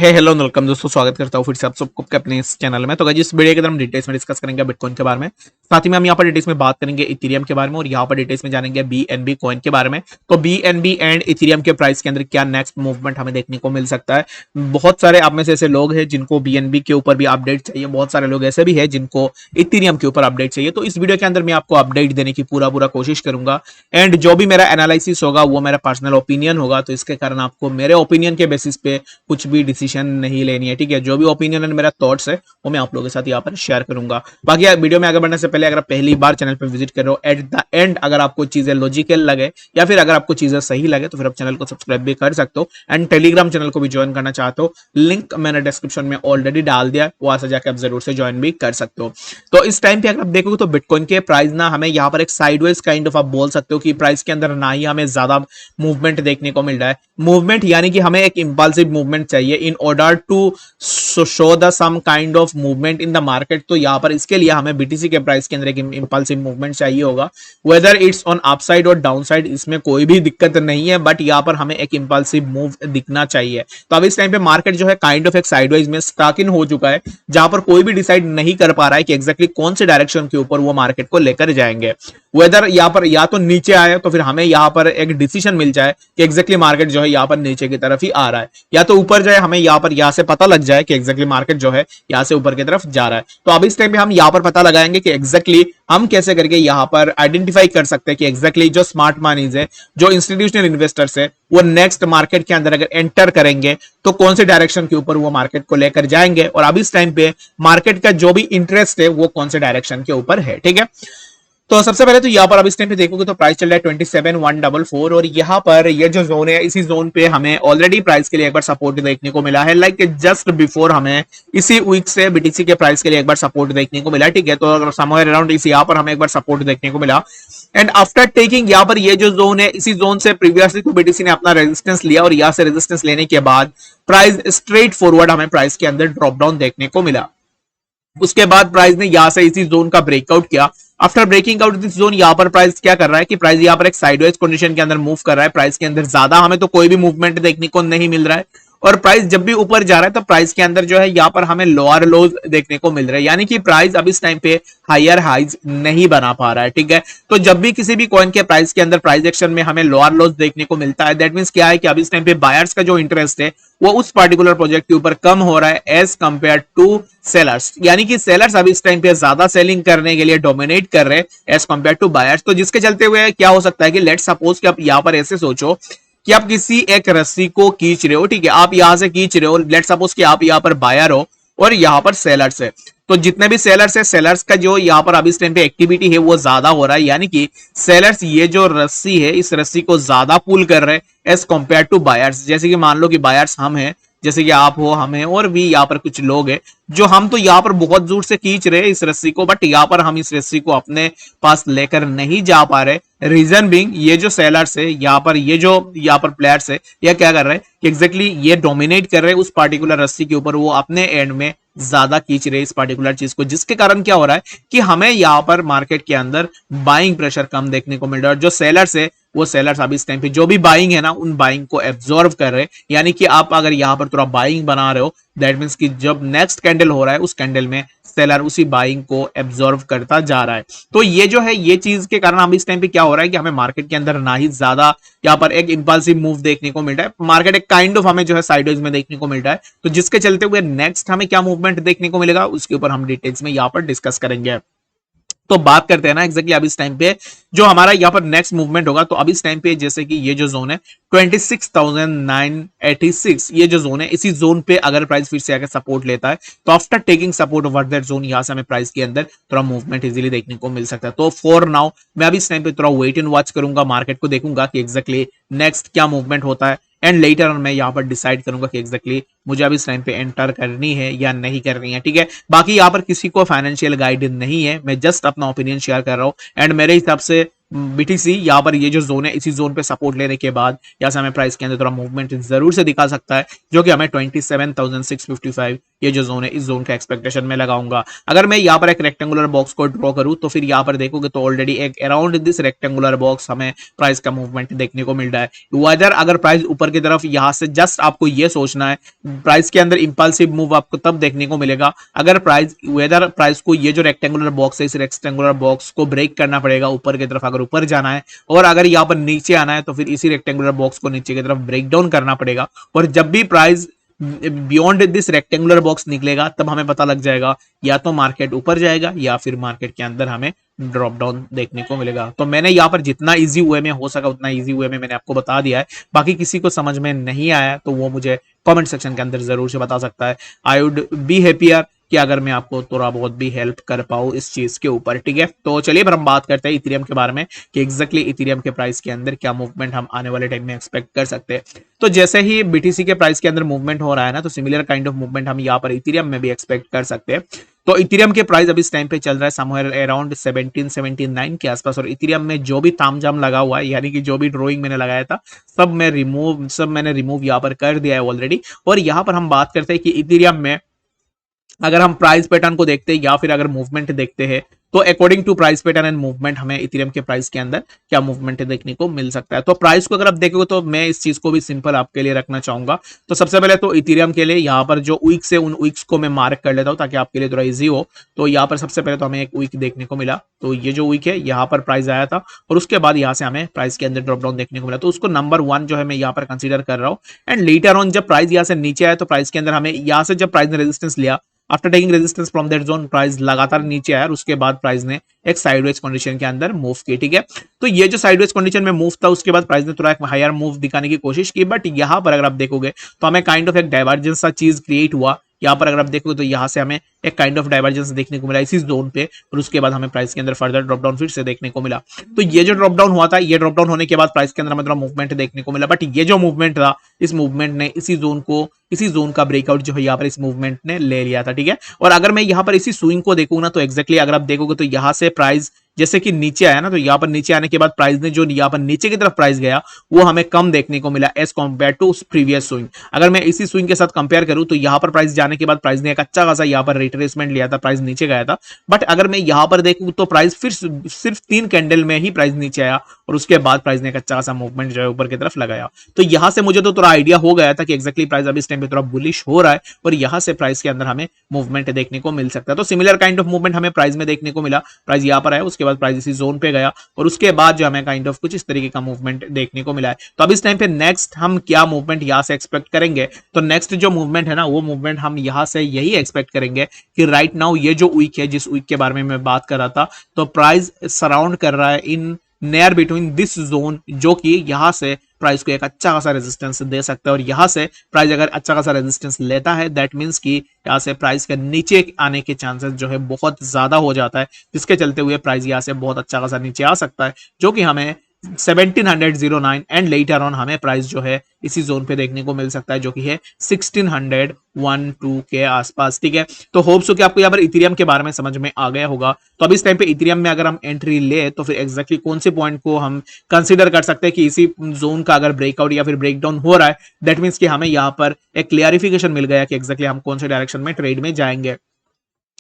Hello welcome दोस्तों, स्वागत करता हूँ फिर से आप सबको अपने इस चैनल में। तो गाइस इस वीडियो के अंदर हम डिटेल्स में डिस्कस करेंगे बिटकॉइन के बारे में। साथ ही में हम यहाँ पर डिटेल्स में बात करेंगे इथेरियम के बारे में और यहाँ पर डिटेल्स में जानेंगे बीएनबी कॉइन के बारे में। तो बीएनबी एंड इथेरियम के प्राइस के अंदर क्या नेक्स्ट मूवमेंट हमें देखने को मिल सकता है। बहुत सारे आप में से ऐसे लोग हैं जिनको बीएनबी के ऊपर भी अपडेट चाहिए, बहुत सारे लोग ऐसे भी है जिनको इथेरियम के ऊपर अपडेट चाहिए। तो इस वीडियो के अंदर मैं आपको अपडेट देने की पूरा कोशिश करूंगा एंड जो भी मेरा एनालिसिस होगा वो मेरा पर्सनल ओपिनियन होगा। तो इसके कारण आपको मेरे ओपिनियन के बेसिस पे कुछ भी डिसीजन नहीं लेनी है, ठीक है। जो भी ओपिनियन एंड मेरा थॉट्स है वो मैं आप लोगों के साथ यहाँ पर शेयर करूंगा। बाकी वीडियो में आगे बढ़ने से पहले अगर आप पहली बार चैनल पर विजिट कर रहे हो, एट द एंड अगर आपको चीजें लॉजिकल लगे या फिर अगर आपको चीजें सही लगे तो फिर आप चैनल को सब्सक्राइब भी कर सकते हो एंड टेलीग्राम चैनल को भी ज्वाइन करना चाहते हो, लिंक मैंने डिस्क्रिप्शन में ऑलरेडी डाल दिया है, वहां से जाकर आप जरूर से ज्वाइन भी कर सकते हो। तो इस टाइम पे अगर आप देखोगे तो बिटकॉइन के प्राइस ना हमें यहाँ पर एक साइडवेज काइंड ऑफ आप बोल सकते हो कि प्राइस के अंदर ना ही हमें ज्यादा मूवमेंट देखने को मिल रहा है। मूवमेंट यानी कि हमें एक इंपल्सिव मूवमेंट चाहिए in order to show the some kind of movement in the market. तो यहाँ पर इसके लिए हमें बीटीसी के प्राइस के अंदर एक इंपल्सिव मूवमेंट चाहिए होगा, वेदर इट्स ऑन अपसाइड और डाउनसाइड, इसमें कोई भी दिक्कत नहीं है, बट यहाँ पर हमें एक इंपल्सिव मूव दिखना चाहिए। तो अब इस टाइम पे मार्केट जो है काइंड ऑफ एक साइडवाइज में स्टक इन हो चुका है, जहां पर कोई भी डिसाइड नहीं कर पा रहा है कि एग्जैक्टली कौन से डायरेक्शन के ऊपर वो मार्केट को लेकर जाएंगे। वेदर यहाँ पर या तो नीचे आए तो फिर हमें यहाँ पर एक डिसीजन मिल जाए कि एग्जैक्टली मार्केट जो है यहाँ पर नीचे की तरफ ही आ रहा है, या तो ऊपर जाए, हमें यहाँ से पता लग जाए कि एग्जैक्टली मार्केट जो है यहाँ से ऊपर की तरफ जा रहा है। तो अब इस टाइम पे हम यहाँ पर पता लगाएंगे कि एग्जैक्टली हम कैसे करके यहाँ पर आइडेंटिफाई कर सकते हैं कि एग्जैक्टली जो स्मार्ट मनीज है, जो इंस्टीट्यूशनल इन्वेस्टर्स है, वो नेक्स्ट मार्केट के अंदर अगर एंटर करेंगे तो कौन से डायरेक्शन के ऊपर वो मार्केट को लेकर जाएंगे और अब इस टाइम पे मार्केट का जो भी इंटरेस्ट है वो कौन से डायरेक्शन के ऊपर है, ठीक है। तो सबसे पहले तो यहाँ पर अब इस टाइम पे देखोगे तो प्राइस चल रहा है 27,144 और यहाँ पर ये जो जोन है, इसी जोन पे हमें ऑलरेडी प्राइस के लिए एक बार सपोर्ट देखने को मिला है। लाइक जस्ट बिफोर हमें इसी वीक से बीटीसी के प्राइस के लिए एक बार सपोर्ट देखने को मिला, ठीक है। तो समवेयर अराउंड इस यहाँ पर हमें एक बार सपोर्ट देखने को मिला एंड आफ्टर टेकिंग यहाँ पर ये जो जोन है, इसी जोन से प्रीवियसली तो बीटीसी ने अपना रेजिस्टेंस लिया और यहाँ से रेजिस्टेंस लेने के बाद प्राइस स्ट्रेट फॉरवर्ड हमें प्राइस के अंदर ड्रॉप डाउन देखने को मिला। उसके बाद प्राइस ने यहां से इसी जोन का ब्रेकआउट किया। After breaking out this zone, यहाँ पर प्राइस क्या कर रहा है कि प्राइस यहाँ पर एक साइडवेज कंडीशन के अंदर मूव कर रहा है। प्राइस के अंदर ज्यादा हमें तो कोई भी मूवमेंट देखने को नहीं मिल रहा है और प्राइस जब भी ऊपर जा रहा है तो प्राइस के अंदर जो है यहाँ पर हमें लोअर लोज देखने को मिल रहा है, यानी कि प्राइस अब इस टाइम पे हायर हाइज नहीं बना पा रहा है, ठीक है। तो जब भी किसी भी कॉइन के प्राइस के अंदर प्राइस एक्शन में हमें लोअर लोज देखने को मिलता है, दैट मींस क्या है कि अब इस टाइम पे बायर्स का जो इंटरेस्ट है वो उस पर्टिकुलर प्रोजेक्ट के ऊपर कम हो रहा है एज कंपेयर टू सेलर्स, यानी कि सेलर्स अब इस टाइम पे ज्यादा सेलिंग करने के लिए डोमिनेट कर रहे हैं एज कंपेयर टू बायर्स। तो जिसके चलते हुए क्या हो सकता है कि लेट्स सपोज कि आप यहाँ पर ऐसे सोचो कि आप किसी एक रस्सी को खींच रहे हो, ठीक है, आप यहां से खींच रहे हो, लेट्स सपोज कि आप यहाँ पर बायर हो और यहाँ पर सेलर्स है। तो जितने भी सेलर्स है, सेलर्स का जो यहाँ पर अभी इस टाइम पे एक्टिविटी है वो ज्यादा हो रहा है, यानी कि सेलर्स ये जो रस्सी है इस रस्सी को ज्यादा पुल कर रहे हैं एज कंपेयर टू बायर्स। जैसे कि मान लो कि बायर्स हम हैं, जैसे कि आप हो, हम हैं और भी यहाँ पर कुछ लोग हैं जो हम तो यहाँ पर बहुत दूर से खींच रहे हैं इस रस्सी को, बट यहाँ पर हम इस रस्सी को अपने पास लेकर नहीं जा पा रहे। रीजन बिंग ये जो सेलर्स है यहाँ पर, ये जो यहाँ पर प्लेयर्स है, ये क्या कर रहे हैं कि एग्जैक्टली ये डोमिनेट कर रहे हैं उस पार्टिकुलर रस्सी के ऊपर, वो अपने एंड में ज्यादा खींच रहे इस पार्टिकुलर चीज को, जिसके कारण क्या हो रहा है कि हमें यहाँ पर मार्केट के अंदर बाइंग प्रेशर कम देखने को मिल रहा है। जो सेलर्स है वो सेलर्स अभी इस टाइम पे जो भी बाइंग है ना उन बाइंग को एब्जॉर्व कर रहे हैं, यानी कि आप अगर यहाँ पर थोड़ा बाइंग बना रहे हो, दैट मींस कि जब नेक्स्ट कैंडल हो रहा है उस कैंडल में सेलर उसी बाइंग को एब्जॉर्व करता जा रहा है। तो ये जो है ये चीज के कारण हम इस टाइम पे क्या हो रहा है कि हमें मार्केट के अंदर ना ही ज्यादा यहाँ पर एक इंपल्सिव मूव देखने को मिल रहा है, मार्केट एक काइंड ऑफ हमें जो है साइडवेज में देखने को मिल रहा है। तो जिसके चलते हुए नेक्स्ट हमें क्या मूवमेंट देखने को मिलेगा उसके ऊपर हम डिटेल्स में यहाँ पर डिस्कस करेंगे। तो बात करते हैं ना एग्जैक्टली अब इस टाइम पे जो हमारा यहाँ पर नेक्स्ट मूवमेंट होगा। तो अब इस टाइम पे जैसे कि ये जो जोन है 26,986, ये जो जोन है, इसी जोन पे अगर प्राइस फिर से आकर सपोर्ट लेता है तो after taking support over that zone यहाँ से हमें प्राइस के अंदर थोड़ा मूवमेंट इजीली देखने को मिल सकता है। तो फॉर नाउ मैं अभी इस टाइम पे थोड़ा वेट एंड वॉच करूंगा, मार्केट को देखूंगा कि एग्जैक्टली नेक्स्ट क्या मूवमेंट होता है एंड लेटर ऑन मैं यहाँ पर डिसाइड करूंगा कि एग्जैक्टली मुझे अब इस टाइम पे एंटर करनी है या नहीं करनी है, ठीक है। बाकी यहाँ पर किसी को फाइनेंशियल गाइड नहीं है, मैं जस्ट अपना ओपिनियन शेयर कर रहा हूँ एंड मेरे हिसाब से बीटीसी यहाँ पर ये जो जोन है, इसी जोन पे सपोर्ट लेने के बाद यहाँ से हमें प्राइस के अंदर थोड़ा मूवमेंट जरूर से दिखा सकता है, जो कि हमें 27,655 ये जो जोन है, इस जोन का एक्सपेक्टेशन में लगाऊंगा। अगर मैं यहाँ पर एक रेक्टेंगुलर बॉक्स को ड्रॉ करूँ तो फिर यहाँ पर देखोगे तो ऑलरेडी एक अराउंड दिस रेक्टेंगुलर बॉक्स हमें प्राइस का मूवमेंट देखने को मिल रहा है। वेदर अगर प्राइस ऊपर की तरफ यहाँ से जस्ट आपको ये सोचना है, प्राइस के अंदर इंपल्सिव मूव आपको तब देखने को मिलेगा अगर प्राइस को ये जो रेक्टेंगुलर बॉक्स है, इस रेक्टेंगुलर बॉक्स को ब्रेक करना पड़ेगा ऊपर की तरफ अगर ऊपर जाना है, और अगर यहाँ पर नीचे आना है तो फिर इसी रेक्टेंगुलर बॉक्स को नीचे की तरफ ब्रेक डाउन करना पड़ेगा। और जब भी price beyond this rectangular box निकलेगा तब हमें पता लग जाएगा या तो मार्केट ऊपर जाएगा या फिर मार्केट के अंदर हमें ड्रॉप डाउन देखने को मिलेगा। तो मैंने यहाँ पर जितना इजी वे में हो सका उतना इजी वे में मैंने आपको बता दिया है। बाकी किसी को समझ में नहीं आया तो वो मुझे कमेंट सेक्शन के अंदर जरूर से बता सकता है। आई वुड बी हैप्पियर कि अगर मैं आपको थोड़ा बहुत भी हेल्प कर पाऊँ इस चीज के ऊपर, ठीक है। तो चलिए फिर हम बात करते हैं इथेरियम के बारे में कि एग्जैक्टली इथेरियम के प्राइस के अंदर क्या मूवमेंट हम आने वाले टाइम में एक्सपेक्ट कर सकते हैं। तो जैसे ही बीटीसी के प्राइस के अंदर मूवमेंट हो रहा है ना, तो सिमिलर काइंड ऑफ मूवमेंट हम यहाँ पर इथेरियम में भी एक्सपेक्ट कर सकते हैं। तो इथेरियम के प्राइस अभी इस टाइम पे चल रहा है समवेयर अराउंड 1779 के आसपास, और इथेरियम में जो भी तामझाम लगा हुआ है, यानी कि जो भी ड्रॉइंग मैंने लगाया था सब मैंने रिमूव यहाँ पर कर दिया है ऑलरेडी। और यहाँ पर हम बात करते हैं कि इथेरियम में अगर हम प्राइस पैटर्न को देखते हैं या फिर अगर मूवमेंट देखते हैं तो according to price pattern and movement हमें इथेरियम के प्राइस के अंदर क्या मूवमेंट देखने को मिल सकता है। तो प्राइस को अगर आप देखोगे तो मैं इस चीज को भी सिंपल आपके लिए रखना चाहूंगा। तो सबसे पहले तो इथेरियम के लिए यहाँ पर जो वीक्स है उन वीक्स को मैं मार्क कर लेता हूँ ताकि आपके लिए थोड़ा इजी हो। तो यहाँ पर सबसे पहले तो हमें एक वीक देखने को मिला, तो ये जो वीक है यहाँ पर प्राइस आया था और उसके बाद यहाँ से हमें प्राइस के अंदर ड्रॉप डाउन देखने को मिला, तो उसको नंबर 1 जो है मैं यहाँ पर कंसीडर कर रहा हूँ। एंड लेटर ऑन जब प्राइस यहाँ से नीचे आया तो प्राइस के अंदर हमें यहाँ से जब प्राइस ने रेजिस्टेंस लिया, after taking resistance from that zone price लगातार नीचे आया और उसके बाद प्राइस ने एक साइडवेज कंडीशन के अंदर मूव की, ठीक है। तो ये जो साइडवेज कंडीशन में मूव था उसके बाद प्राइस ने थोड़ा एक हायर मूव दिखाने की कोशिश की, बट यहाँ पर अगर आप देखोगे तो हमें काइंड ऑफ एक डाइवर्जेंस सा चीज क्रिएट हुआ। यहाँ पर अगर आप देखोगे तो यहाँ से हमें एक काइंड ऑफ डाइवर्जेंस देखने को मिला इसी जोन पे, और उसके बाद हमें प्राइस के अंदर फर्दर ड्रॉप डाउन फिर से देखने को मिला। तो ये जो ड्रॉप डाउन हुआ था, ये ड्रॉप डाउन होने के बाद प्राइस के अंदर हमें थोड़ा मूवमेंट देखने को मिला, बट ये जो मूवमेंट था इस मूवमेंट ने इसी जोन का ब्रेकआउट जो है यहाँ पर इस मूवमेंट ने ले लिया था, ठीक है। और अगर मैं यहाँ पर इसी स्विंग को देखूंगा ना तो एक्जैक्टली अगर आप देखोगे तो यहाँ से प्राइस जैसे कि नीचे आया ना, तो यहाँ पर नीचे आने के बाद प्राइस ने जो यहाँ पर नीचे की तरफ प्राइस गया वो हमें कम देखने को मिला as compare to previous swing. अगर मैं इसी स्विंग के साथ कंपेयर करूं तो यहाँ पर प्राइस जाने के बाद प्राइस ने एक अच्छा खासा यहाँ पर रिट्रेसमेंट लिया था, प्राइस नीचे गया था। बट अगर मैं यहाँ पर देखूं तो प्राइस फिर सिर्फ 3 कैंडल में ही प्राइस नीचे आया और उसके बाद प्राइस ने एक अच्छा खासा मूवमेंट जो है ऊपर की तरफ लगाया। तो यहाँ से मुझे तो थोड़ा आइडिया हो गया था कि एक्जैक्टली प्राइस अभी इस टाइम पे थोड़ा बुलिश हो रहा है और यहाँ से प्राइस के अंदर हमें मूवमेंट देखने को मिल सकता है। तो सिमिलर काइंड ऑफ मूवमेंट हमें प्राइस में देखने को मिला, प्राइस यहाँ पर आया उसके बाद प्राइस इसी जोन पे गया और उसके बाद जो हमें काइंड ऑफ कुछ इस तरीके का मूवमेंट देखने को मिला है। तो अब इस टाइम पे नेक्स्ट हम क्या मूवमेंट यहाँ से एक्सपेक्ट करेंगे, तो नेक्स्ट जो मूवमेंट है ना वो मूवमेंट हम यहाँ से यही एक्सपेक्ट करेंगे कि राइट नाउ ये जो वीक है जिस वीक के बारे में मैं बात कर रहा था, तो प्राइस सराउंड कर रहा है in near between this zone, जो कि यहां से प्राइस को एक अच्छा खासा रेजिस्टेंस दे सकता है। और यहां से प्राइस अगर अच्छा खासा रेजिस्टेंस लेता है दैट मींस कि यहां से प्राइस के नीचे आने के चांसेस जो है बहुत ज्यादा हो जाता है, जिसके चलते हुए प्राइस यहां से बहुत अच्छा खासा नीचे आ सकता है, जो कि हमें 1709 एंड लेटर ऑन हमें प्राइस जो है इसी जोन पे देखने को मिल सकता है, जो कि है 1612 के आसपास, ठीक है। तो होप्स हो कि आपको यहाँ पर इथेरियम के बारे में समझ में आ गया होगा। तो अब इस टाइम पे इथेरियम में अगर हम एंट्री ले तो फिर एक्जैक्टली कौन से पॉइंट को हम कंसीडर कर सकते हैं कि इसी जोन का अगर ब्रेकआउट या फिर ब्रेकडाउन हो रहा है, दैट मीन्स कि हमें यहाँ पर एक क्लियरिफिकेशन मिल गया कि एक्जैक्टली हम कौन से डायरेक्शन में ट्रेड में जाएंगे।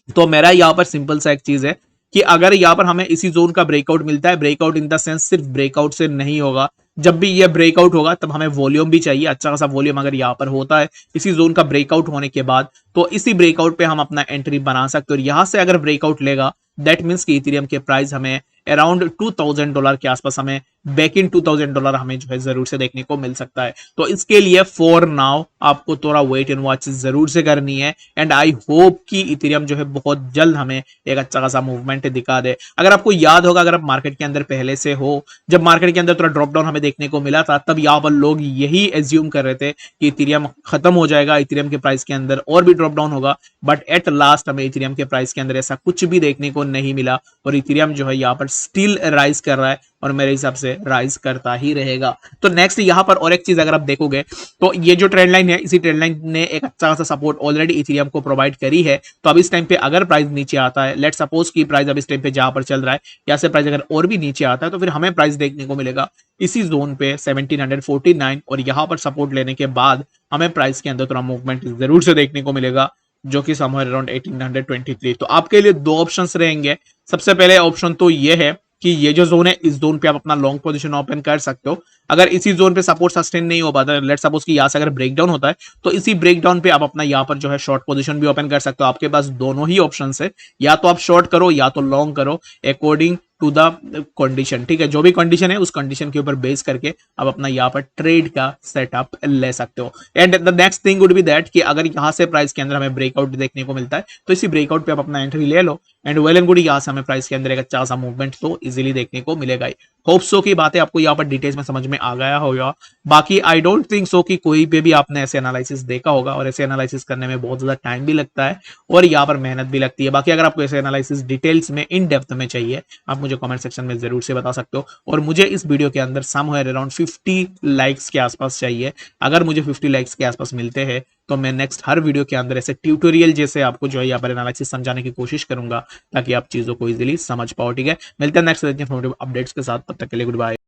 तो मेरा यहाँ पर सिंपल सा एक चीज है कि अगर यहाँ पर हमें इसी जोन का ब्रेकआउट मिलता है, ब्रेकआउट इन द सेंस सिर्फ ब्रेकआउट से नहीं होगा, जब भी ये ब्रेकआउट होगा तब हमें वॉल्यूम भी चाहिए, अच्छा खासा वॉल्यूम अगर यहाँ पर होता है इसी जोन का ब्रेकआउट होने के बाद, तो इसी ब्रेकआउट पे हम अपना एंट्री बना सकते हैं। और यहाँ से अगर ब्रेकआउट लेगा दैट मीन्स कि इथेरियम के प्राइस हमें अराउंड $2000 के आसपास हमें बैक इन $2000 हमें जो है जरूर से देखने को मिल सकता है। तो इसके लिए फॉर नाउ आपको थोड़ा वेट एंड वॉच जरूर से करनी है एंड आई होप कि इथेरियम जो है बहुत जल्द हमें एक अच्छा खासा मूवमेंट दिखा दे। अगर आपको याद होगा, अगर आप मार्केट के अंदर पहले से हो, जब मार्केट के अंदर थोड़ा ड्रॉप डाउन हमें देखने को मिला था तब यहाँ पर लोग यही एज्यूम कर रहे थे कि इथेरियम खत्म हो जाएगा, इथेरियम के प्राइस के अंदर और भी ड्रॉप डाउन होगा, बट एट लास्ट हमें इथेरियम के प्राइस के अंदर ऐसा कुछ भी देखने को नहीं मिला और इथेरियम जो है यहाँ पर स्टिल राइज कर रहा है और मेरे हिसाब से राइज करता ही रहेगा। तो नेक्स्ट यहाँ पर और एक चीज अगर आप देखोगे तो ये जो ट्रेंड लाइन है, इसी ट्रेंड लाइन ने एक अच्छा खासा सपोर्ट ऑलरेडी इथेरियम को प्रोवाइड करी है। तो अब इस टाइम पे अगर प्राइस नीचे आता है, लेट सपोज की प्राइस अब इस टाइम पे जहां पर चल रहा है यहाँ से प्राइस अगर और भी नीचे आता है तो फिर हमें प्राइस देखने को मिलेगा इसी जोन पे 1749 और यहाँ पर सपोर्ट लेने के बाद हमें प्राइस के अंदर थोड़ा मूवमेंट जरूर से देखने को मिलेगा, जो कि समवेयर अराउंड 1823। तो आपके लिए दो ऑप्शंस रहेंगे। सबसे पहले ऑप्शन तो ये है कि ये जो जोन है इस जोन पे आप अपना लॉन्ग पोजीशन ओपन कर सकते हो। अगर इसी जोन पे सपोर्ट सस्टेन नहीं हो पाता, लेट सपोज कि यहाँ से अगर ब्रेकडाउन होता है तो इसी ब्रेकडाउन पे आप अपना यहाँ पर जो है शॉर्ट पोजीशन भी ओपन कर सकते हो। आपके पास दोनों ही ऑप्शन है, या तो आप शॉर्ट करो या तो लॉन्ग करो अकॉर्डिंग टू द कंडीशन। ठीक है, जो भी कंडीशन है उस कंडीशन के ऊपर बेस करके आप अपना यहाँ पर ट्रेड का सेटअप ले सकते हो। And the next thing would be that कि अगर यहाँ से प्राइस के अंदर हमें ब्रेकआउट देखने को मिलता है तो इसी ब्रेकआउट पे आप अपना एंट्री ले लो एंड वेल एंड गुड, यहाँ से हमें प्राइस के अंदर एक अच्छा सा मूवमेंट तो इजीली देखने को मिलेगा ही। होप सो की बातें आपको यहाँ पर डिटेल्स में समझ में आ गया होगा। बाकी आई डोंट थिंक सो कि कोई पे भी आपने ऐसे एनालिसिस देखा होगा, और ऐसे एनालिसिस करने में बहुत ज्यादा टाइम भी लगता है और यहाँ पर मेहनत भी लगती है। बाकी अगर आपको ऐसे एनालिसिस डिटेल्स में इन डेप्थ में चाहिए, आप मुझे कमेंट सेक्शन में जरूर से बता सकते हो। और मुझे इस वीडियो के अंदर समवेयर अराउंड 50 लाइक्स के आसपास चाहिए। अगर मुझे 50 लाइक्स के आसपास मिलते हैं तो मैं नेक्स्ट हर वीडियो के अंदर ऐसे ट्यूटोरियल जैसे आपको जो है यहाँ पर एनालिसिस समझाने की कोशिश करूंगा ताकि आप चीजों को इजीली समझ पाओ। ठीक है, मिलते हैं नेक्स्ट अपडेट्स के साथ, तब तक के लिए गुड बाय।